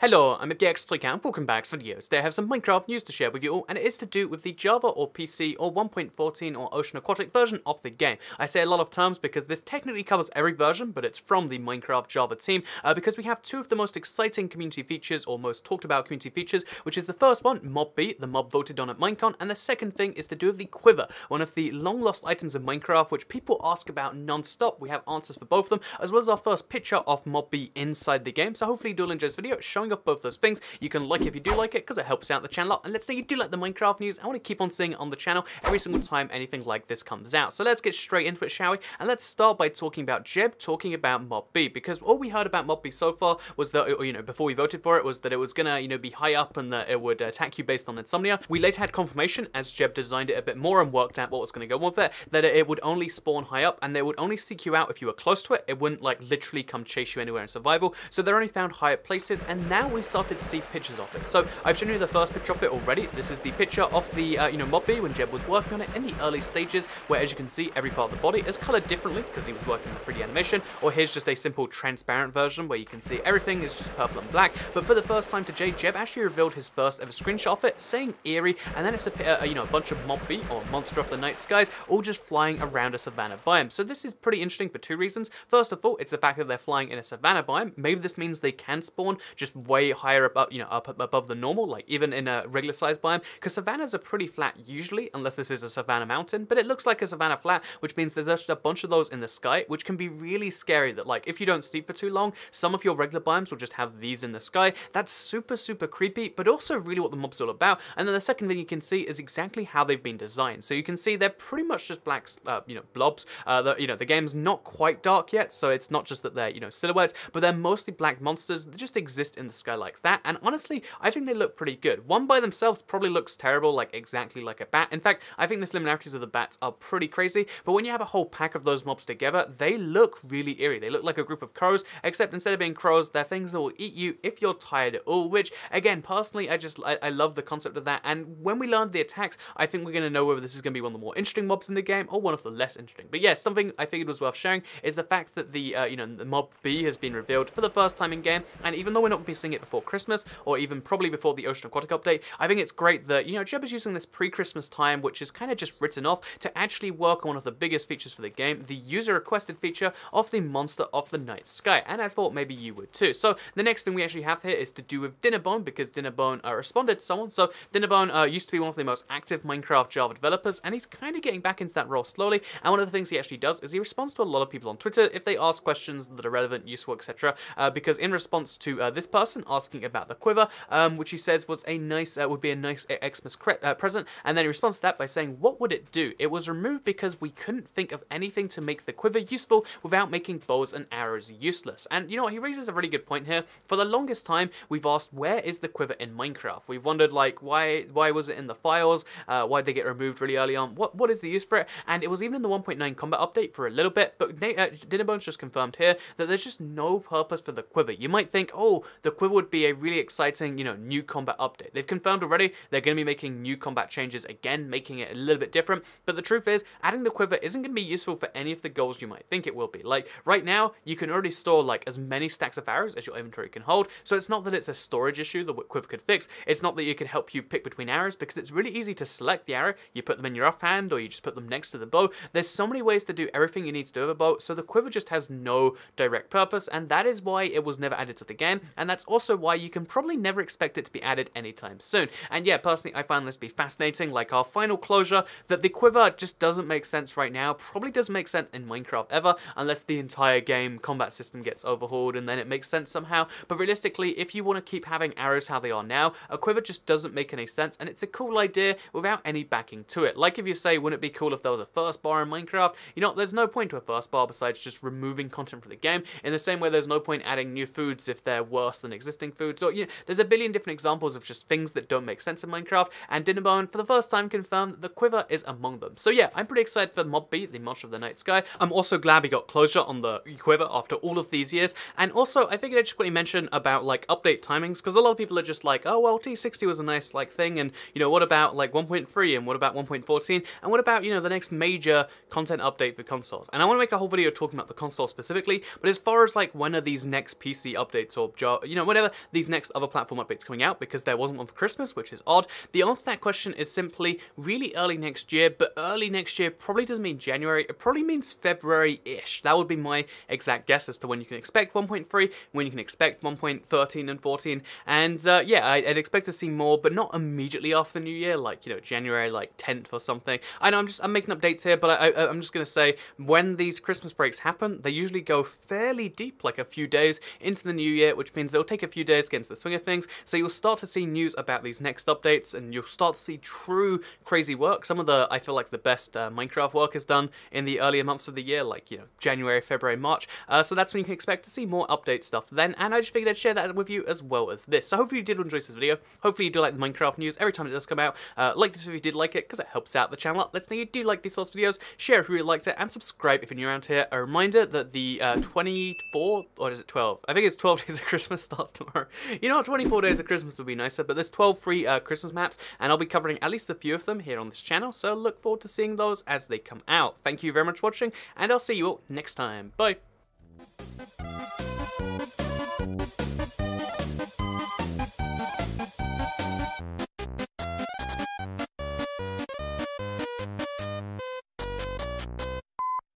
Hello, I'm PS3 and welcome back to videos. Today I have some Minecraft news to share with you all, and it is to do with the Java or PC or 1.14 or Ocean Aquatic version of the game. I say a lot of terms because this technically covers every version, but it's from the Minecraft Java team, because we have two of the most exciting community features, or most talked about community features, which is the first one, Mob B, the mob voted on at Minecon, and the second thing is to do with the Quiver, one of the long lost items of Minecraft, which people ask about non-stop. We have answers for both of them, as well as our first picture of Mob B inside the game, so hopefully you do enjoy this video. It's showing off both those things. You can like if you do like it, because it helps out the channel a lot. And let's say you do like the Minecraft news. I want to keep on seeing it on the channel every single time anything like this comes out. So let's get straight into it, shall we? And let's start by talking about Jeb talking about Mob B, because all we heard about Mob B so far was that, before we voted for it, was that it was gonna, be high up and that it would attack you based on insomnia. We later had confirmation, as Jeb designed it a bit more and worked out what was going to go with it, that it would only spawn high up and they would only seek you out if you were close to it. It wouldn't like literally come chase you anywhere in survival. So they're only found higher places, and now we started to see pictures of it. So I've shown you the first picture of it already. This is the picture of the Mob B when Jeb was working on it in the early stages, where as you can see every part of the body is colored differently because he was working on the 3D animation. Or here's just a simple transparent version where you can see everything is just purple and black. But for the first time today, Jeb actually revealed his first ever screenshot of it, saying eerie, and then it's a bunch of Mob B, or monster of the night skies, all just flying around a savanna biome. So this is pretty interesting for two reasons. First of all, it's the fact that they're flying in a savanna biome. Maybe this means they can spawn just way higher above, up above the normal, like even in a regular sized biome, because savannas are pretty flat usually, unless this is a savanna mountain, but it looks like a savanna flat, which means there's just a bunch of those in the sky, which can be really scary. That like if you don't sleep for too long, some of your regular biomes will just have these in the sky. That's super creepy, but also really what the mob's all about. And then the second thing you can see is exactly how they've been designed. So you can see they're pretty much just black blobs. The game's not quite dark yet, so it's not just that they're silhouettes, but they're mostly black monsters that just exist in the sky like that. And honestly, I think they look pretty good. One by themselves probably looks terrible, like exactly like a bat. In fact, I think the similarities of the bats are pretty crazy, but when you have a whole pack of those mobs together, they look really eerie. They look like a group of crows, except instead of being crows, they're things that will eat you if you're tired at all, which again, personally, I love the concept of that. And when we learn the attacks, I think we're going to know whether this is going to be one of the more interesting mobs in the game or one of the less interesting. But yeah, something I figured was worth sharing is the fact that the the Mob B has been revealed for the first time in game, and even though we're not going to be seeing it before Christmas or even probably before the Ocean Aquatic update, I think it's great that Jeb is using this pre-Christmas time, which is kind of just written off, to actually work on one of the biggest features for the game, the user requested feature of the monster of the night sky. And I thought maybe you would too. So the next thing we actually have here is to do with Dinnerbone, because Dinnerbone responded to someone. So Dinnerbone used to be one of the most active Minecraft Java developers, and he's kind of getting back into that role slowly. And one of the things he actually does is he responds to a lot of people on Twitter if they ask questions that are relevant, useful, etc. Because in response to this person asking about the Quiver, which he says was a nice would be a nice Xmas present, and then he responds to that by saying, what would it do? It was removed because we couldn't think of anything to make the Quiver useful without making bows and arrows useless. And you know what, he raises a really good point here. For the longest time, we've asked, where is the Quiver in Minecraft? We've wondered, like, why was it in the files? Why'd they get removed really early on? What is the use for it? And it was even in the 1.9 combat update for a little bit, but Dinnerbone's just confirmed here that there's just no purpose for the Quiver. You might think, oh, the Quiver would be a really exciting, new combat update. They've confirmed already they're going to be making new combat changes again, making it a little bit different, but the truth is, adding the Quiver isn't going to be useful for any of the goals you might think it will be. Like, right now, you can already store, like, as many stacks of arrows as your inventory can hold, so it's not that it's a storage issue that Quiver could fix. It's not that it could help you pick between arrows, because it's really easy to select the arrow, you put them in your offhand, or you just put them next to the bow. There's so many ways to do everything you need to do with a bow, so the Quiver just has no direct purpose, and that is why it was never added to the game, and that's also why you can probably never expect it to be added anytime soon. And yeah, personally, I find this to be fascinating, like our final closure, that the Quiver just doesn't make sense right now, probably doesn't make sense in Minecraft ever, unless the entire game combat system gets overhauled and then it makes sense somehow. But realistically, if you want to keep having arrows how they are now, a Quiver just doesn't make any sense, and it's a cool idea without any backing to it. Like if you say, wouldn't it be cool if there was a first bar in Minecraft? There's no point to a first bar besides just removing content from the game, in the same way there's no point adding new foods if they're worse than existing foods. Or there's a billion different examples of just things that don't make sense in Minecraft, and Dinnerbone for the first time confirmed that the Quiver is among them. So yeah, I'm pretty excited for Mob B, the monster of the night sky. I'm also glad we got closure on the Quiver after all of these years, and also I figured I'd just quickly mention about like update timings, because a lot of people are just like, oh well, T60 was a nice like thing, and what about like 1.3, and what about 1.14, and what about the next major content update for consoles? And I want to make a whole video talking about the console specifically, but as far as like when are these next PC updates, or when whenever these next other platform updates coming out, because there wasn't one for Christmas, which is odd. The answer to that question is simply really early next year, but early next year probably doesn't mean January, it probably means February-ish. That would be my exact guess as to when you can expect 1.3, when you can expect 1.13 and 14, and yeah, I'd expect to see more, but not immediately after the new year, like, you know, January, like 10th or something. I know I'm making up dates here, but I'm just going to say, when these Christmas breaks happen, they usually go fairly deep, like a few days into the new year, which means it'll take a few days to get into the swing of things, so you'll start to see news about these next updates, and you'll start to see true crazy work. Some of the, I feel like the best Minecraft work is done in the earlier months of the year, like, you know, January, February, March, so that's when you can expect to see more update stuff then, and I just figured I'd share that with you as well as this. So hopefully you did enjoy this video, hopefully you do like the Minecraft news every time it does come out. Like this if you did like it, because it helps out the channel. Let us know you do like these sorts of videos, share if you really liked it, and subscribe if you're new around here. A reminder that the 24, or is it 12? I think it's 12 days of Christmas starts tomorrow. You know what, 24 days of Christmas would be nicer, but there's 12 free Christmas maps, and I'll be covering at least a few of them here on this channel, so look forward to seeing those as they come out. Thank you very much for watching, and I'll see you all next time. Bye!